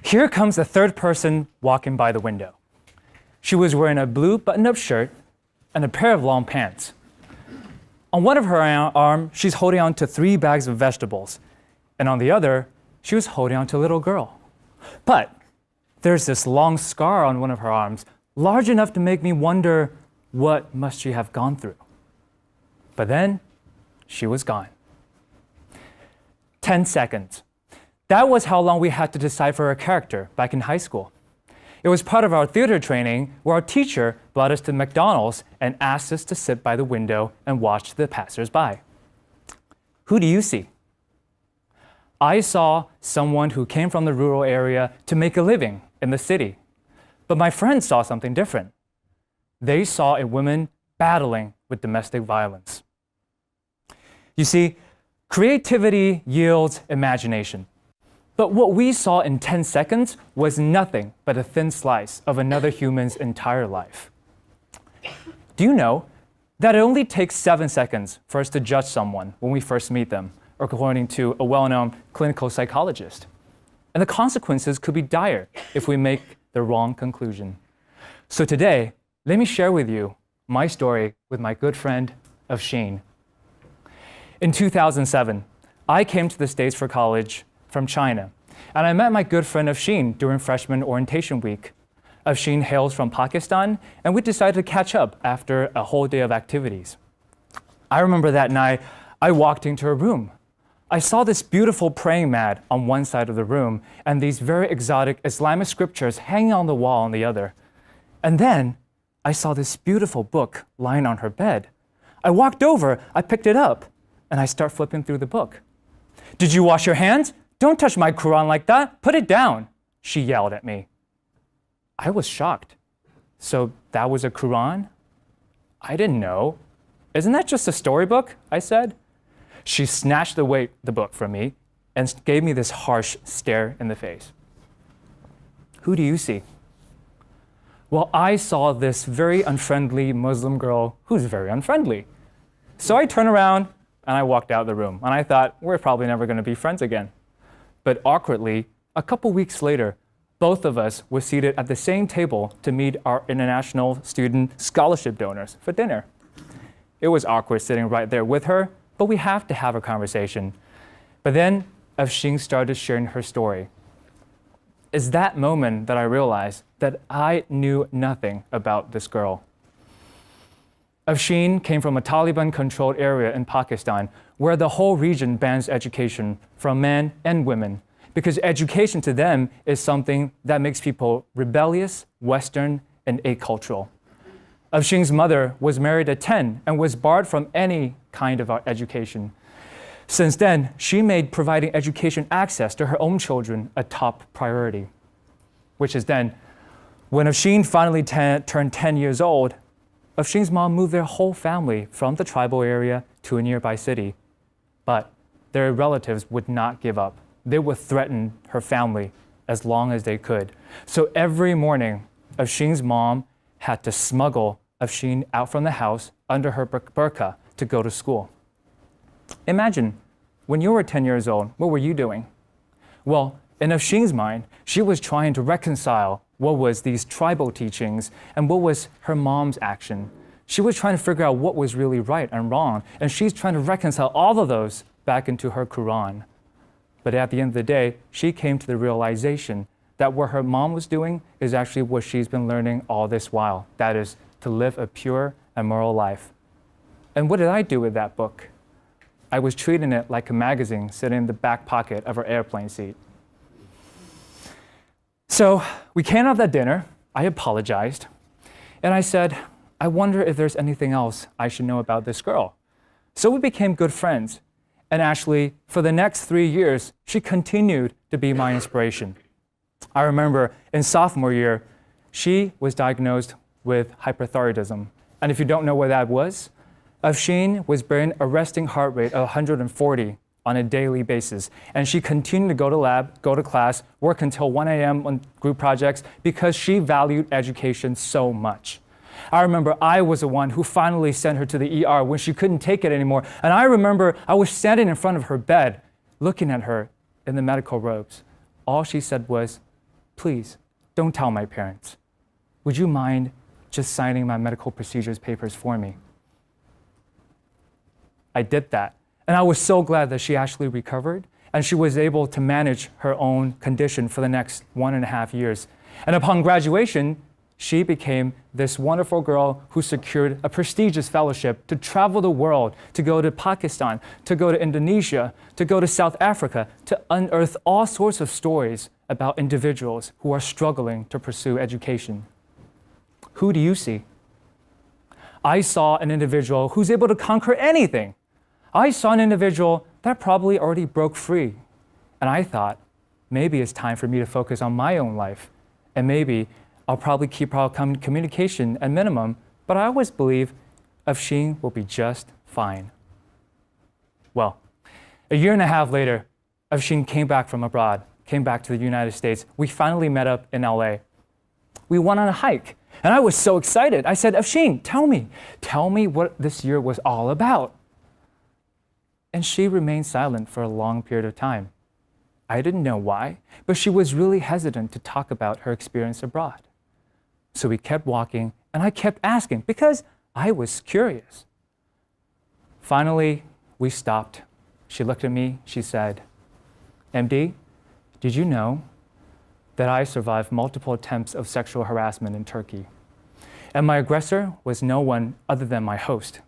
Here comes the third person walking by the window. She was wearing a blue button-up shirt and a pair of long pants. On one of her arm, she's holding on to 3 bags of vegetables, and on the other, she was holding on to a little girl. But there's this long scar on one of her arms, large enough to make me wonder, what must she have gone through? But then, she was gone. 10 seconds. That was how long we had to decipher a character back in high school. It was part of our theater training where our teacher brought us to McDonald's and asked us to sit by the window and watch the passers-by. Who do you see? I saw someone who came from the rural area to make a living in the city. But my friends saw something different. They saw a woman battling with domestic violence. You see, creativity yields imagination. But what we saw in 10 seconds was nothing but a thin slice of another human's entire life. Do you know that it only takes 7 seconds for us to judge someone when we first meet them, according to a well-known clinical psychologist? And the consequences could be dire if we make the wrong conclusion. So today, let me share with you my story with my good friend Afshin. In 2007, I came to the States for college from China, and I met my good friend Afshin during freshman orientation week. Afshin hails from Pakistan, and we decided to catch up after a whole day of activities. I remember that night, I walked into her room. I saw this beautiful praying mat on one side of the room and these very exotic Islamic scriptures hanging on the wall on the other. And then I saw this beautiful book lying on her bed. I walked over, I picked it up, and I start flipping through the book. "Did you wash your hands? Don't touch my Quran like that. Put it down," she yelled at me. I was shocked. So that was a Quran? I didn't know. "Isn't that just a storybook?" I said. She snatched away the book from me and gave me this harsh stare in the face. Who do you see? Well, I saw this very unfriendly Muslim girl who's very unfriendly. So I turned around and I walked out of the room. And I thought, we're probably never going to be friends again. But awkwardly, a couple weeks later, both of us were seated at the same table to meet our international student scholarship donors for dinner. It was awkward sitting right there with her, but we have to have a conversation. But then Afshin started sharing her story. It's that moment that I realized that I knew nothing about this girl. Afshin came from a Taliban-controlled area in Pakistan where the whole region bans education from men and women because education to them is something that makes people rebellious, Western, and acultural. Afshin's mother was married at 10 and was barred from any kind of education. Since then, she made providing education access to her own children a top priority, which is then, when Afshin finally turned 10 years old, Afshin's mom moved their whole family from the tribal area to a nearby city. But their relatives would not give up. They would threaten her family as long as they could. So every morning, Afshin's mom had to smuggle Afshin out from the house under her burqa to go to school. Imagine, when you were 10 years old, what were you doing? Well, in Afshin's mind, she was trying to reconcile what was these tribal teachings and what was her mom's action. She was trying to figure out what was really right and wrong, and she's trying to reconcile all of those back into her Quran. But at the end of the day, she came to the realization that what her mom was doing is actually what she's been learning all this while. That is, to live a pure and moral life. And what did I do with that book? I was treating it like a magazine sitting in the back pocket of her airplane seat. So we came out of that dinner, I apologized, and I said, I wonder if there's anything else I should know about this girl. So we became good friends, and actually, for the next 3 years, she continued to be my inspiration. I remember in sophomore year, she was diagnosed with hyperthyroidism. And if you don't know what that was, Afshin was bearing a resting heart rate of 140 on a daily basis. And she continued to go to lab, go to class, work until 1 a.m. on group projects because she valued education so much. I remember I was the one who finally sent her to the ER when she couldn't take it anymore. And I remember I was standing in front of her bed, looking at her in the medical robes. All she said was, please, don't tell my parents. Would you mind just signing my medical procedures papers for me?" I did that. And I was so glad that she actually recovered and she was able to manage her own condition for the next 1.5 years. And upon graduation, she became this wonderful girl who secured a prestigious fellowship to travel the world, to go to Pakistan, to go to Indonesia, to go to South Africa, to unearth all sorts of stories about individuals who are struggling to pursue education. Who do you see? I saw an individual who's able to conquer anything. I saw an individual that probably already broke free. And I thought, maybe it's time for me to focus on my own life. And maybe I'll probably keep our communication at minimum, but I always believe Afshin will be just fine. Well, 1.5 years later, Afshin came back from abroad, came back to the United States. We finally met up in LA. We went on a hike, and I was so excited. I said, "Afshin, tell me what this year was all about." And she remained silent for a long period of time. I didn't know why, but she was really hesitant to talk about her experience abroad. So we kept walking, and I kept asking because I was curious. Finally, we stopped. She looked at me, she said, "MD, did you know that I survived multiple attempts of sexual harassment in Turkey? And my aggressor was no one other than my host.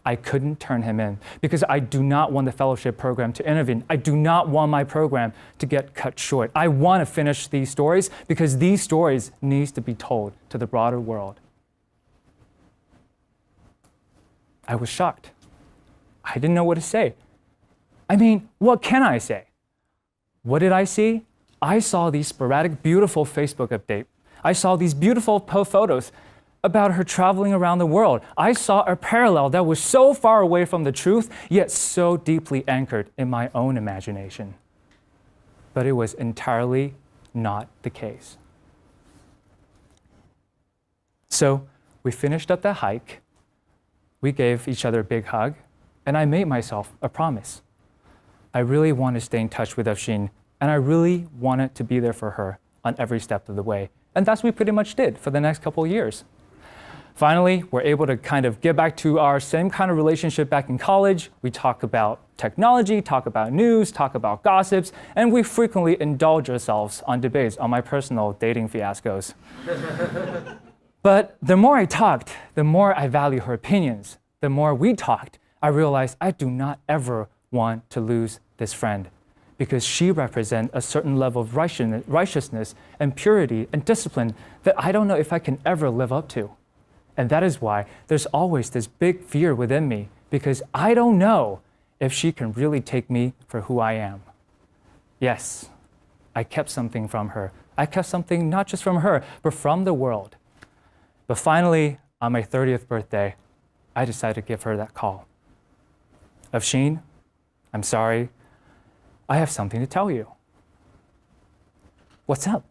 I couldn't turn him in because I do not want the fellowship program to intervene. I do not want my program to get cut short. I want to finish these stories because these stories need to be told to the broader world." I was shocked. I didn't know what to say. I mean, what can I say? What did I see? I saw these sporadic, beautiful Facebook updates. I saw these beautiful photos about her traveling around the world. I saw a parallel that was so far away from the truth, yet so deeply anchored in my own imagination. But it was entirely not the case. So we finished up the hike, we gave each other a big hug, and I made myself a promise. I really want to stay in touch with Afshin, and I really wanted to be there for her on every step of the way. And that's what we pretty much did for the next couple of years. Finally, we're able to kind of get back to our same kind of relationship back in college. We talk about technology, talk about news, talk about gossips, and we frequently indulge ourselves on debates on my personal dating fiascos. But the more I talked, the more I value her opinions. The more we talked, I realized I do not ever want to lose this friend because she represents a certain level of righteousness and purity and discipline that I don't know if I can ever live up to. And that is why there's always this big fear within me because I don't know if she can really take me for who I am. Yes, I kept something from her. I kept something not just from her, but from the world. But finally, on my 30th birthday, I decided to give her that call. "Afshin, I'm sorry. I have something to tell you." "What's up?"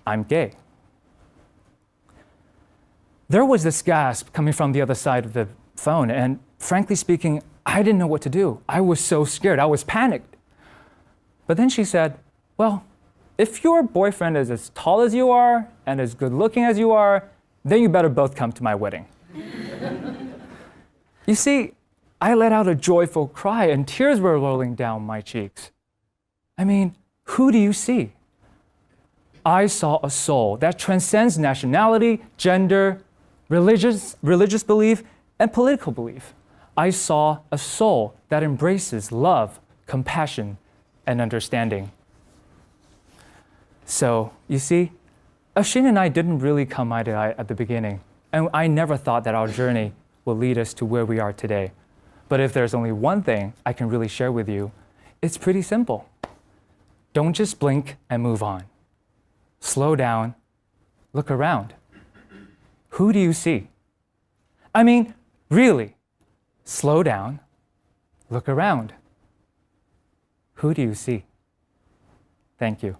"I'm gay." There was this gasp coming from the other side of the phone, and frankly speaking, I didn't know what to do. I was so scared. I was panicked. But then she said, "Well, if your boyfriend is as tall as you are and as good looking as you are, then you better both come to my wedding." You see, I let out a joyful cry and tears were rolling down my cheeks. I mean, who do you see? I saw a soul that transcends nationality, gender, religious belief, and political belief. I saw a soul that embraces love, compassion, and understanding. So, you see, Afshin and I didn't really come eye to eye at the beginning, and I never thought that our journey will lead us to where we are today. But if there's only one thing I can really share with you, it's pretty simple. Don't just blink and move on. Slow down, look around. Who do you see? I mean, really, slow down, look around. Who do you see? Thank you.